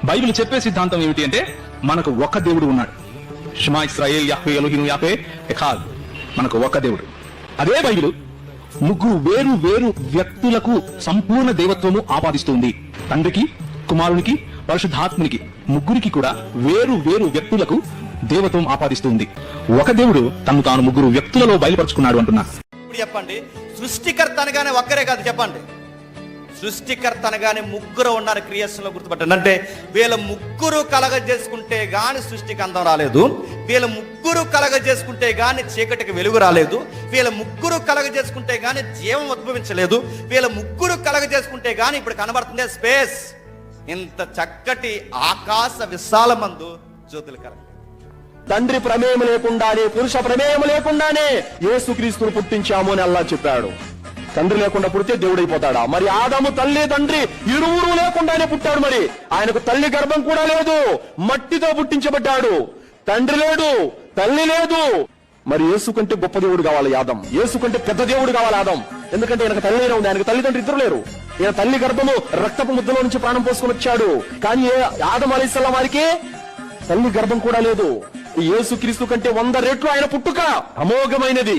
Bible చెప్పే సిద్ధాంతం ఏమిటి అంటే మనకు ఒక దేవుడు ఉన్నాడు. షమా ఇశ్రాయేల్ యాహ్వే ఎలోహిము యాహ్వే ఎఖాద్. మనకు ఒక దేవుడు. అదే బైబిల్ ముగ్గురు వేరు వేరు వ్యక్తులకు సంపూర్ణ దేవత్వము ఆపాదిస్తుంది. తండ్రికి, కుమారునికి, పరిశుద్ధాత్మునికి, ముగ్గురికి కూడా వేరు వేరు వ్యక్తులకు దేవత్వం ఆపాదిస్తుంది. ఒక దేవుడు తను తాను ముగ్గురు వ్యక్తులలో బయలుపరుచుకున్నాడు అంటున్నా. ఇప్పుడు చెప్పండి, సృష్టికర్త అనగానే ఒక్కరే కాదు, చెప్పండి. సృష్టికర్త అనగానే ముగ్గురు ఉన్నారు. క్రియేషన్లో గుర్తుపట్టండి. అంటే వీళ్ళ ముగ్గురు కలగజేసుకుంటే గాని సృష్టికి అందం రాలేదు. వీళ్ళ ముగ్గురు కలగజేసుకుంటే గాని చీకటికి వెలుగు రాలేదు. వీళ్ళ ముగ్గురు కలగజేసుకుంటే గాని జీవం ఉద్భవించలేదు. వీళ్ళ ముగ్గురు కలగజేసుకుంటే గాని ఇప్పుడు కనబడుతుందే స్పేస్. ఇంత చక్కటి ఆకాశ విశాలమందు జ్యోతులు కలగ. తండ్రి ప్రమేయం లేకుండానే, పురుష ప్రమేయం లేకుండానే యేసుక్రీస్తును పుట్టించాము అని అల్లా చెప్పాడు. తండ్రి లేకుండా పుడితే దేవుడైపోతాడా? మరి ఆదాము తల్లి తండ్రి ఇరువురు లేకుండానే పుట్టాడు. మరి ఆయనకు తల్లి గర్భం కూడా లేదు, మట్టితో పుట్టించబడ్డాడు. తండ్రి లేడు, తల్లి లేదు. మరి యేసు కంటే గొప్ప దేవుడు కావాలి ఆదం. యేసు కంటే పెద్ద దేవుడు కావాలి ఆదం. ఎందుకంటే ఆయనకు తల్లి ఉంది, ఆయనకు తల్లిదండ్రులు ఇద్దరు లేరు. ఈయన తల్లి గర్భము రక్తపు ముద్దలో నుంచి ప్రాణం పోసుకొని వచ్చాడు. కానీ ఆదం అలైహిస్సలాం వారికి తల్లి గర్భం కూడా లేదు. యేసుక్రీస్తు కంటే 100 రెట్లు ఆయన పుట్టుక అమోఘమైనది.